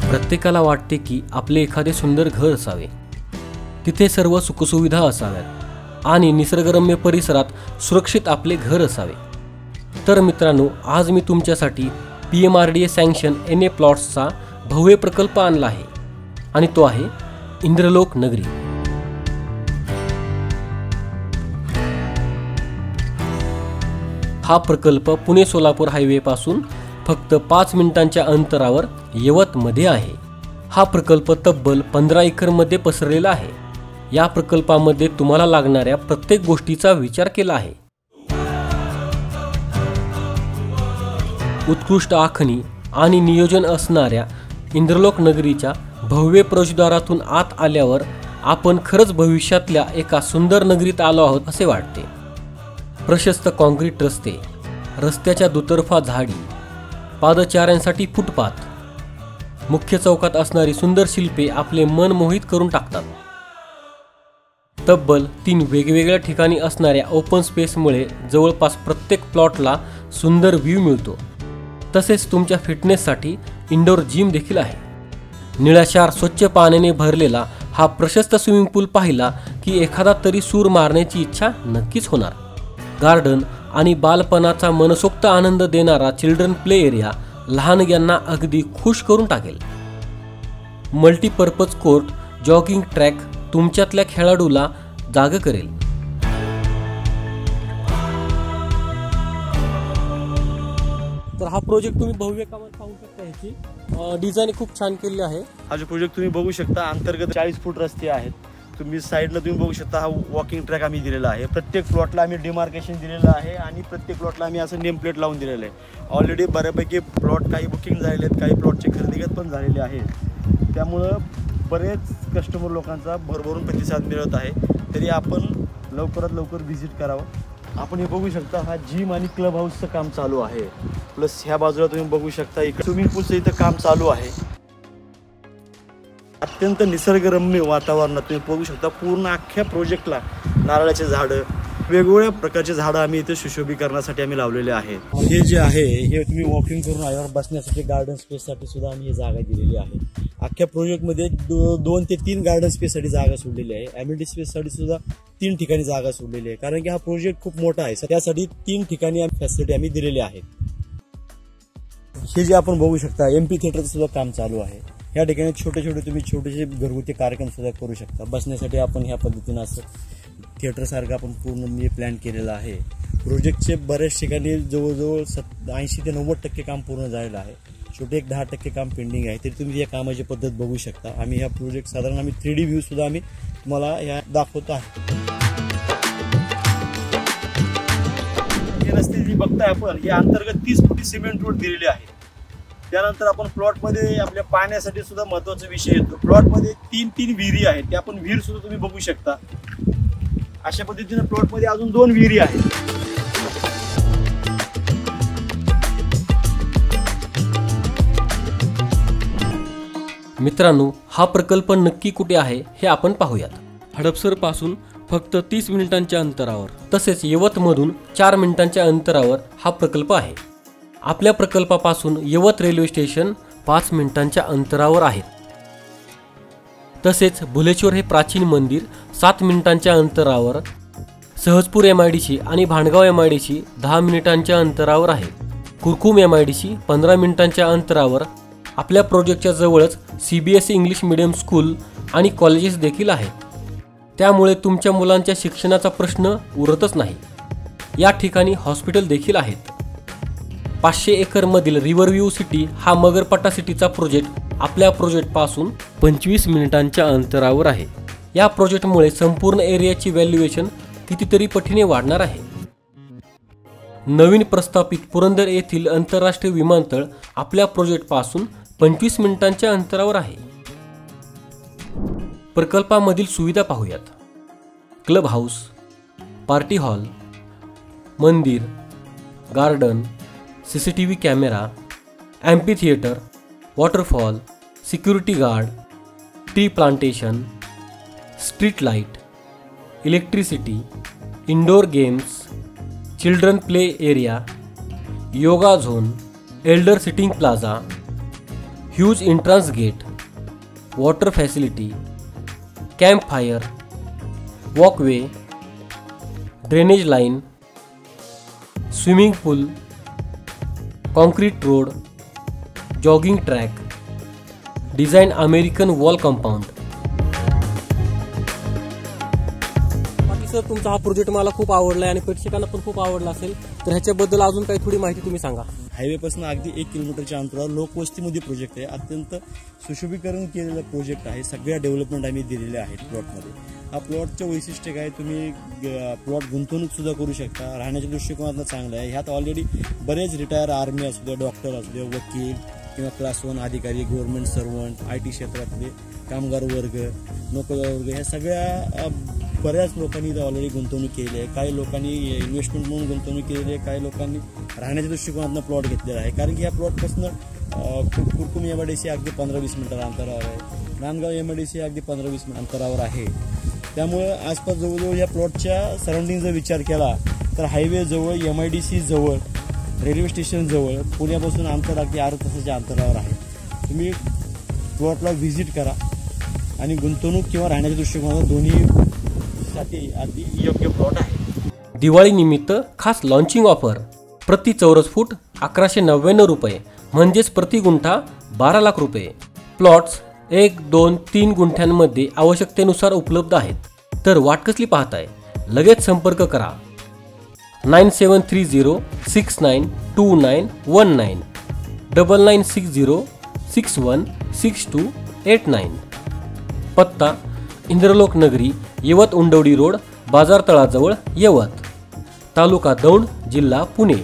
प्रत्येकाला वाटते की आपले एखादे सुंदर घर असावे, तिथे सर्व सुखसुविधा असाव्यात आणि निसर्गरम्य परिसरात सुरक्षित आपले घर असावे। तर मित्रांनो, आज मी तुमच्यासाठी PMRDA सँक्शन NA प्लॉट्सचा भव्य प्रकल्प आणला आहे आणि तो आहे इंद्रलोक नगरी। हा प्रकल्प पुणे सोलापूर हायवे पासून फक्त 5 मिनिटांच्या अंतरावर यवतमध्ये आहे। हा प्रकल्प तब्बल 15 एकरमध्ये पसरलेला आहे। या प्रकल्पामध्ये तुम्हाला लागणाऱ्या प्रत्येक गोष्टीचा विचार केला आहे। उत्कृष्ट आखणी आणि नियोजन असणाऱ्या इंद्रलोक नगरीच्या भव्य प्रवेशद्वारातून आत आल्यावर आपण खरंच भविष्यातल्या एका सुंदर नगरीत आलो आहोत असे वाटते। प्रशस्त काँक्रीट रस्ते, रस्त्याच्या दुतर्फा झाडी, पादचाऱ्यांसाठी फुटपाथ, मुख्य चौकात असणारी सुंदर शिल्पे आपले मन मोहित करून टाकतात। तब्बल 3 वेगवेगळ्या ठिकाणी असणाऱ्या ओपन स्पेसमुळे जवळपास प्रत्येक प्लॉटला सुंदर व्ह्यू मिळतो। तसेच तुमच्या फिटनेससाठी इंडोर जिम देखील आहे। निळाशार स्वच्छ पाण्याने भरलेला हा प्रशस्त स्विमिंग पूल पाहिला की एखादा तरी सूर मारण्याची इच्छा नक्कीच होणार। गार्डन आणि बालपणाचा मनसोक्त आनंद देणारा चिल्ड्रन प्ले एरिया लहानग्यांना अगदी खुश करून टाकेल। मल्टीपर्पज कोर्ट, जॉगिंग ट्रॅक तुमच्यातल्या खेळाडूला जाग करेल। तर हा प्रोजेक्ट तुम्ही भव्य कामात पाहू शकता। ह्याची डिझाईन खूप छान केली आहे। हा जो प्रोजेक्ट तुम्ही बघू शकता, अंतर्गत 40 फूट रस्ते आहेत। तुम्ही साईडला तुम्ही बघू शकता, हा वॉकिंग ट्रॅक आम्ही दिलेला आहे। प्रत्येक प्लॉटला आम्ही डिमार्केशन दिलेलं आहे आणि प्रत्येक प्लॉटला आम्ही असं नेम प्लेट लावून दिलेलं आहे। ऑलरेडी बऱ्यापैकी प्लॉट काही बुकिंग झालेले आहेत, काही प्लॉटचे खरेदीगत पण झालेले आहेत। त्यामुळं बरेच कस्टमर लोकांचा भरभरून प्रतिसाद मिळत आहे। तरी आपण लवकरात लवकर व्हिजिट करावं। आपण हे बघू शकता, हा जिम आणि क्लब हाऊसचं काम चालू आहे। प्लस ह्या बाजूला तुम्ही बघू शकता, इकडे स्विमिंग पूलचं इथं काम चालू आहे। अत्यंत निसर्गरम्य वातावरणात तुम्ही बघू शकता, पूर्ण अख्ख्या प्रोजेक्टला नारळाचे झाडं, वेगवेगळ्या प्रकारचे झाडं आम्ही इथे सुशोभीकरणासाठी आम्ही लावलेले आहेत। हे जे आहे हे तुम्ही वॉकिंग करून आल्यावर बसण्यासाठी गार्डन स्पेससाठी सुद्धा आम्ही ही जागा दिलेली आहे। अख्ख्या प्रोजेक्टमध्ये 2 ते 3 गार्डन स्पेससाठी जागा सोडलेली आहे। एम्युनिटी स्पेससाठी सुद्धा 3 ठिकाणी जागा सोडलेली आहे, कारण की हा प्रोजेक्ट खूप मोठा आहे। त्यासाठी 3 ठिकाणी फॅसिलिटी आम्ही दिलेली आहेत। हे जे आपण बघू शकता, MP थिएटरचं सुद्धा काम चालू आहे। या ठिकाणी छोटेसे घरगुती कार्यक्रम सुद्धा करू शकता। बसण्यासाठी आपण ह्या पद्धतीनं असं थिएटरसारखं आपण पूर्ण प्लॅन केलेलं आहे। प्रोजेक्टचे बऱ्याच ठिकाणी जवळजवळ 80 ते 90% काम पूर्ण झालेलं आहे। शेवटी एक 10% काम पेंडिंग आहे। तरी तुम्ही या कामाची पद्धत बघू शकता। आम्ही ह्या प्रोजेक्ट साधारण आम्ही 3D व्ह्यू सुद्धा आम्ही तुम्हाला ह्या दाखवतो आहे। हे रस्ते जी बघताय आपण, हे अंतर्गत 30 फुटी सिमेंट रोड दिलेले आहे। त्यानंतर आपण प्लॉटमध्ये आपल्या पाण्यासाठी सुद्धा महत्त्वाचा विषय येतो। प्लॉटमध्ये 3 विहिरी आहेत, त्या आपण विहीर सुद्धा तुम्ही बघू शकता। अशा पद्धतीने प्लॉटमध्ये अजून 2 विहिरी आहेत। मित्रांनो, हा प्रकल्प नक्की कुठे आहे हे आपण पाहूयात। हडपसर पासून फक्त 30 मिनिटांच्या अंतरावर, तसेच यवतमधून 4 मिनिटांच्या अंतरावर हा प्रकल्प आहे। आपल्या प्रकल्पापासून यवत रेल्वे स्टेशन 5 मिनिटांच्या अंतरावर आहे। तसेच भुलेश्वर हे प्राचीन मंदिर 7 मिनिटांच्या अंतरावर, सहजपूर MIDC आणि भांडगाव MIDC 10 मिनिटांच्या अंतरावर आहे। कुरकुम MIDC 15 मिनिटांच्या अंतरावर। आपल्या प्रोजेक्टच्या जवळच CBSE इंग्लिश मीडियम स्कूल आणि कॉलेजेस देखील आहेत। त्यामुळे तुमच्या मुलांच्या शिक्षणाचा प्रश्न उरतच नाही। या ठिकाणी हॉस्पिटल देखील आहेत। 500 एकरमधील रिव्हरव्ह्यू सिटी हा मगरपट्टा सिटीचा प्रोजेक्ट आपल्या प्रोजेक्टपासून 25 मिनिटांच्या अंतरावर आहे। या प्रोजेक्टमुळे संपूर्ण एरियाची व्हॅल्युएशन कितीतरी पटीने वाढणार आहे। नवीन प्रस्थापित पुरंदर येथील आंतरराष्ट्रीय विमानतळ आपल्या प्रोजेक्टपासून 25 मिनिटांच्या अंतरावर आहे। प्रकल्पामधील सुविधा पाहूयात। क्लब हाऊस, पार्टी हॉल, मंदिर, garden, CCTV camera, MP theatre, waterfall, security guard, tea plantation, street light, electricity, indoor games, children play area, yoga zone, elder sitting plaza, huge entrance gate, water facility, camp fire, walkway, drainage line, swimming pool, concrete road, jogging track, design American wall compound. बाकी sir, तुमचा हा project मला खूप आवडला आणि प्रेक्षकांना पण खूप आवडला असेल, तर ह्याच्याबद्दल अजून काही थोडी माहिती तुम्ही सांगा. हायवेपासून अगदी 1 किलोमीटरच्या अंतरावर लोकवस्तीमध्ये प्रोजेक्ट आहे. अत्यंत सुशोभीकरण केलेला प्रोजेक्ट आहे. सगळ्या डेव्हलपमेंट आम्ही दिलेल्या आहेत प्लॉटमध्ये. हा प्लॉटचं वैशिष्ट्य काय, तुम्ही प्लॉट गुंतवणूक सुद्धा करू शकता. राहण्याच्या दृष्टिकोनातून चांगलं आहे. ह्यात ऑलरेडी बरेच रिटायर आर्मी असू द्या, डॉक्टर असू द्या, वकील किंवा क्लास 1 अधिकारी, गव्हर्नमेंट सर्वंट, IT क्षेत्रातले कामगार वर्ग, नोकरदार वर्ग, ह्या सगळ्या बऱ्याच लोकांनी इथं ऑलरेडी गुंतवणूक केली आहे. काही लोकांनी इन्व्हेस्टमेंट म्हणून गुंतवणूक केलेली आहे, काही लोकांनी राहण्याच्या दृष्टिकोनातून प्लॉट घेतलेला आहे. कारण की या प्लॉटपासून कुरकुम MIDC अगदी 15-20 मिनिटांवर अंतरावर आहे. नांदगाव MIDC अगदी 15-20 अंतरावर आहे. त्यामुळं आसपास जवळजवळ या प्लॉटच्या सराउंडिंगचा विचार केला तर हायवे जवळ, MIDC जवळ, रेल्वे स्टेशन जवळ, पुण्यापासून अंतर अगदी 8 तासाच्या अंतरावर आहे. तुम्ही प्लॉटला व्हिजिट करा आणि गुंतवणूक किंवा राहण्याच्या दृष्टिकोनातून दोन्हीसाठी अगदी योग्य प्लॉट आहे. दिवाळीनिमित्त खास लॉन्चिंग ऑफर. प्रति चौरस फूट 1199 रुपये, म्हणजेच प्रति गुंठा 12 लाख रुपये. प्लॉट्स 1, 2, 3 गुंठ्यांमध्ये आवश्यकतेनुसार उपलब्ध आहेत. तर वाट कसली पाहताय, लगेच संपर्क करा. 9730692919 9960616289. पत्ता इंद्रलोक नगरी, यवत उंडवडी रोड, बाजार तळाजवळ, यवत, तालुका दौंड, जिल्हा पुणे.